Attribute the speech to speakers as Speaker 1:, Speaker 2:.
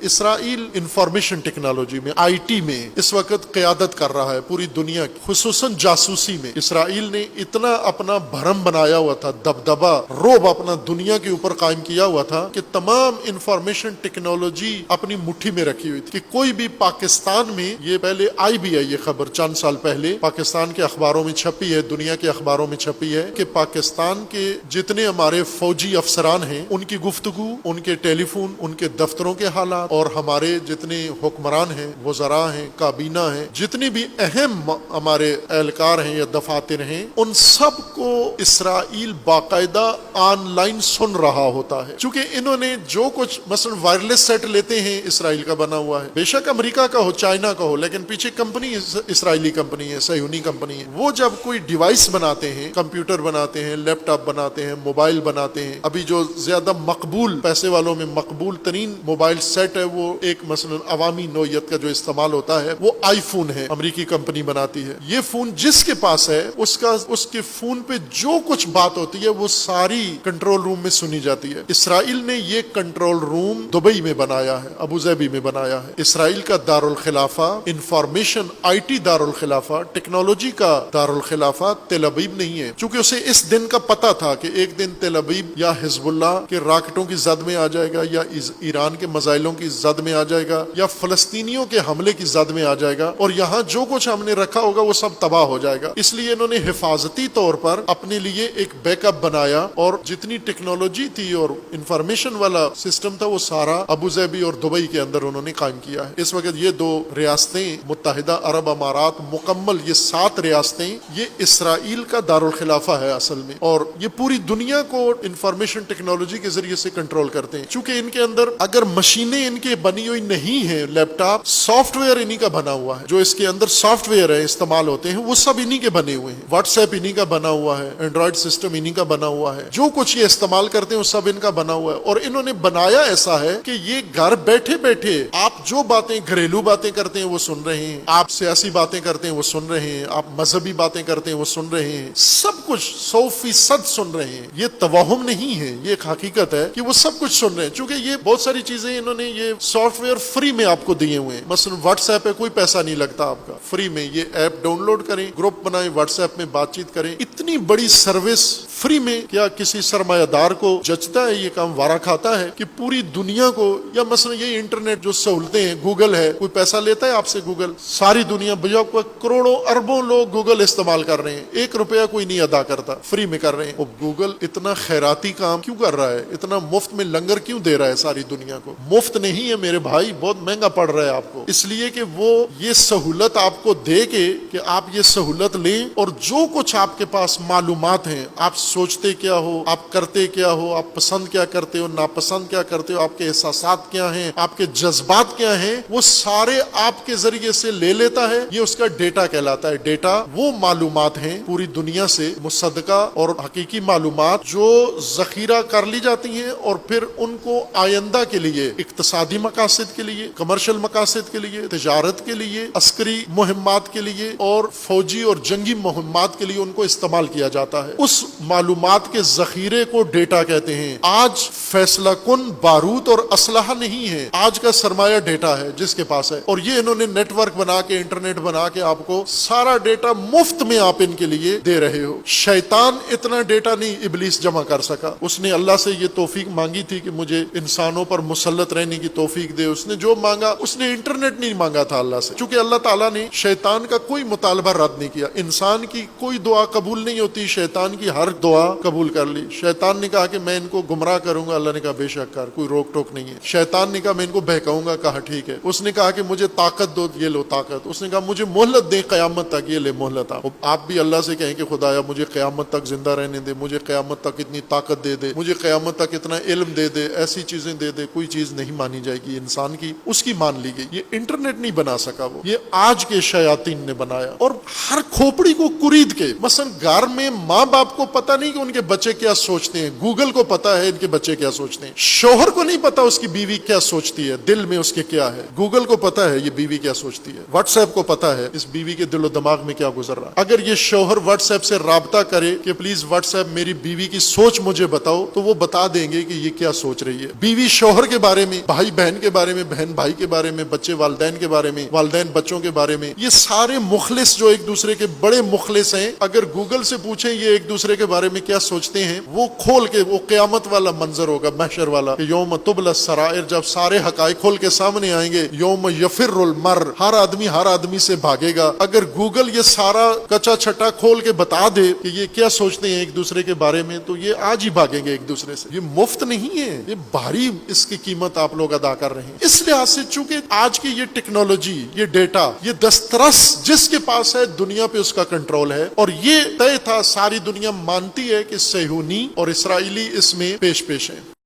Speaker 1: اسرائیل information technology میں IT میں اس وقت قیادت کر رہا ہے پوری دنیا کی، خصوصاً جاسوسی میں۔ اسرائیل نے اتنا اپنا بھرم بنایا ہوا تھا، دبدبا رعب اپنا دنیا کے اوپر قائم کیا ہوا تھا کہ تمام انفارمیشن ٹیکنالوجی اپنی مٹھی میں رکھی ہوئی تھی کہ کوئی بھی پاکستان میں، یہ پہلے آئی بھی ہے یہ خبر چند سال پہلے، پاکستان کے اخباروں میں چھپی ہے، دنیا کے اخباروں میں چھپی ہے کہ پاکستان کے جتنے ہمارے فوجی افسران ہیں ان کی گفتگو، ان کے ٹیلی فون، ان کے دفتروں کے حالات، اور ہمارے جتنے حکمران ہیں، وزراء ہیں، کابینہ ہیں، جتنی بھی اہم ہمارے اہلکار ہیں یا دفاتر ہیں، ان سب کو اسرائیل باقاعدہ آن لائن سن رہا ہوتا ہے۔ چونکہ انہوں نے جو کچھ مثلا وائرلیس سیٹ لیتے ہیں اسرائیل کا بنا ہوا ہے، بے شک امریکہ کا ہو، چائنا کا ہو، لیکن پیچھے کمپنی اسرائیلی کمپنی ہے، صہیونی کمپنی ہے۔ وہ جب کوئی ڈیوائس بناتے ہیں، کمپیوٹر بناتے ہیں، لیپ ٹاپ بناتے ہیں، موبائل بناتے ہیں، ابھی جو زیادہ مقبول پیسے والوں میں مقبول ترین موبائل سیٹ ہے وہ ایک مثلا عوامی نوعیت کا جو استعمال ہوتا ہے وہ آئی فون ہے، امریکی کمپنی بناتی ہے۔ یہ فون جس کے پاس ہے اس کے فون پہ جو کچھ بات ہوتی ہے وہ ساری کنٹرول روم میں سنی جاتی ہے۔ اسرائیل نے یہ کنٹرول روم دبئی میں بنایا ہے، ابو ظہبی میں بنایا ہے۔ اسرائیل کا دارالخلافہ، انفارمیشن IT دارالخلافہ، ٹیکنالوجی کا دارالخلافہ تل ابیب نہیں ہے، چونکہ اسے اس دن کا پتہ تھا کہ ایک دن تل ابیب یا حزب اللہ کے راکٹوں کی زد میں آ جائے گا، یا ایران کے میزائلوں کی زد میں آ جائے گا، یا فلسطینیوں کے حملے کی زد میں آ جائے گا، اور یہاں جو کچھ ہم نے رکھا ہوگا وہ سب تباہ ہو جائے گا۔ اس لیے انہوں نے حفاظتی طور پر اپنے لیے ایک بیک اپ بنایا، اور جتنی ٹیکنالوجی تھی اور انفارمیشن والا سسٹم تھا وہ سارا ابو ظہبی اور دبئی کے اندر انہوں نے قائم کیا ہے۔ اس وقت یہ دو ریاستیں، متحدہ عرب امارات مکمل، یہ 7 ریاستیں، یہ اسرائیل کا دارالخلافہ ہے اصل میں، اور یہ پوری دنیا کو انفارمیشن ٹیکنالوجی کے ذریعے سے کنٹرول کرتے ہیں۔ چونکہ ان کے اندر اگر مشینیں ان کے بنی ہوئی نہیں ہیں، لیپ ٹاپ، سافٹ ویئر انہی کا بنا ہوا ہے، جو اس کے اندر سافٹ ویئر ہے استعمال ہوتے ہیں وہ سب انہی کے بنے ہوئے ہیں، واٹس ایپ انہی کا بنا ہوا ہے، اینڈرائڈ سسٹم انہی کا بنا ہوا ہے، جو کچھ یہ استعمال کرتے ہیں وہ سب ان کا بنا ہوا ہے۔ اور انہوں نے بنایا ایسا ہے کہ یہ گھر بیٹھے بیٹھے آپ جو باتیں، گھریلو باتیں کرتے ہیں وہ سن رہے ہیں، آپ سیاسی باتیں کرتے ہیں وہ سن رہے ہیں، آپ مذہبی باتیں کرتے ہیں وہ سن رہے ہیں، سب کچھ 100% سن رہے ہیں۔ یہ توہم نہیں ہے، یہ ایک حقیقت ہے کہ وہ سب کچھ سن رہے ہیں، چونکہ یہ بہت ساری چیزیں انہوں نے یہ سافٹ ویئر فری میں آپ کو دیے ہوئے ہیں۔ مثلا واٹس ایپ پہ کوئی پیسہ نہیں لگتا آپ کا، فری میں یہ ایپ ڈاؤن لوڈ کریں، گروپ بنائیں، واٹس ایپ میں بات چیت کریں۔ اتنی بڑی سروس فری میں، کیا کسی سرمایہ دار کو جچتا ہے؟ یہ کام وارا کھاتا ہے کہ پوری دنیا کو، یا مثلا یہ انٹرنیٹ جو سہولتیں ہیں، گوگل ہے، کوئی پیسہ لیتا ہے آپ سے؟ گوگل ساری دنیا بجا کروڑوں اربوں لوگ گوگل استعمال کر رہے ہیں، 1 روپیہ کوئی نہیں ادا کرتا، فری میں کر رہے ہیں۔ اب گوگل اتنا خیراتی کام کیوں کر رہا ہے؟ اتنا مفت میں لنگر کیوں دے رہا ہے ساری دنیا کو؟ مفت نہیں ہے میرے بھائی، بہت مہنگا پڑ رہا ہے آپ کو، اس لیے کہ وہ یہ سہولت آپ کو دے کے کہ آپ یہ سہولت لیں، اور جو کچھ آپ کے پاس معلومات ہیں، آپ سوچتے کیا ہو، آپ کرتے کیا ہو، آپ پسند کیا کرتے ہو، ناپسند کیا کرتے ہو، آپ کے احساسات کیا ہیں، آپ کے جذبات کیا ہیں، وہ سارے آپ کے ذریعے سے لے لیتا ہے۔ یہ اس کا ڈیٹا کہلاتا ہے۔ ڈیٹا وہ معلومات ہیں پوری دنیا سے مصدقہ اور حقیقی معلومات جو ذخیرہ کر لی جاتی ہیں، اور پھر ان کو آئندہ کے لیے، اقتصادی مقاصد کے لیے، کمرشل مقاصد کے لیے، تجارت کے لیے، عسکری مہمات کے لیے، اور فوجی اور جنگی مہمات کے لیے ان کو استعمال کیا جاتا ہے۔ اس معلومات کے ذخیرے کو ڈیٹا کہتے ہیں۔ آج فیصلہ کن بارود اور اسلحہ نہیں ہے، آج کا سرمایہ ڈیٹا ہے جس کے پاس ہے، اور یہ انہوں نے نیٹ ورک بنا کے، انٹرنیٹ بنا کے آپ کو سارا ڈیٹا مفت میں آپ ان کے لیے دے رہے ہو۔ شیطان اتنا ڈیٹا نہیں ابلیس جمع کر سکا، اس نے اللہ سے یہ توفیق مانگی تھی کہ مجھے انسانوں پر مسلط رہنے کی توفیق دے، اس نے جو مانگا، اس نے انٹرنیٹ نہیں مانگا تھا اللہ سے، چونکہ اللہ تعالیٰ نے شیطان کا کوئی مطالبہ رد نہیں کیا۔ انسان کی کوئی دعا قبول نہیں ہوتی، شیطان کی ہر دعا قبول کر لی۔ شیطان نے کہا کہ میں ان کو گمراہ کروں گا، اللہ نے کہا بے شک کر، کوئی روک ٹوک نہیں ہے۔ شیطان نے کہا میں ان کو بہکاؤں گا، کہا ٹھیک ہے۔ اس نے کہا کہ مجھے طاقت دو، یہ لو طاقت۔ اس نے کہا مجھے مہلت دے قیامت تک، یہ لے مہلت۔ آپ بھی اللہ سے کہیں کہ خدایا مجھے قیامت تک زندہ رہنے دے، مجھے قیامت تک اتنی طاقت دے دے، مجھے قیامت تک اتنا علم دے دے، ایسی چیزیں دے دے، کوئی چیز نہیں مانی جائے گی انسان کی، اس کی مان لی گئی۔ یہ انٹرنیٹ نہیں بنا سکا، وہ یہ آج کے شیاطین نے بنایا، اور ہر کھوپڑی کو کرید کے۔ مثلا گھر میں ماں باپ کو پتہ نہیں کہ ان کے بچے کیا سوچتے ہیں، گوگل کو پتا ہے ان کے بچے کیا سوچتے ہیں. شوہر کو نہیں پتا اس کی بیوی کیا سوچتی ہے، دل میں اس کے کیا ہے. گوگل کو پتا ہے یہ بیوی کیا سوچتی ہے، واٹس ایپ کو پتا ہے اس بیوی کے دل و دماغ میں کیا گزر رہا ہے. اگر یہ شوہر واٹس ایپ سے رابطہ کرے کہ پلیز واٹس ایپ میری بیوی کی سوچ مجھے بتاؤ، تو وہ بتا دیں گے کہ یہ کیا سوچ رہی ہے. بیوی شوہر کے بارے میں، بھائی بہن کے بارے میں، بہن بھائی کے بارے میں، بچے والدین کے بارے میں، والدین بچوں کے بارے میں، یہ سارے مخلص جو ایک دوسرے کے بڑے مخلص ہیں، اگر گوگل سے پوچھیں یہ ایک دوسرے کے بارے میں کیا سوچتے ہیں، وہ کھول کے وہ قیامت والا منظر ہوگا، محشر والا، کہ یوم تبلی السرائر، جب سارے حقائق کھول کے سامنے آئیں گے. یوم یفر المر، ہر آدمی سے بھاگے گا. اگر گوگل یہ سارا کچا چھٹا کھول کے بتا دے کہ یہ کیا سوچتے ہیں ایک دوسرے کے بارے میں، تو یہ آج ہی بھاگیں گے ایک دوسرے سے. یہ مفت نہیں ہے، یہ بھاری اس کی قیمت آپ لوگ ادا کر رہے ہیں. اس لحاظ سے چونکہ آج کی یہ ٹیکنالوجی، یہ ڈیٹا، یہ دسترس جس کے پاس ہے دنیا پہ اس کا کنٹرول ہے، اور یہ طے تھا، ساری دنیا مانتی ہے کہ صہیونی اور اسرائیلی اس میں پیش ہیں.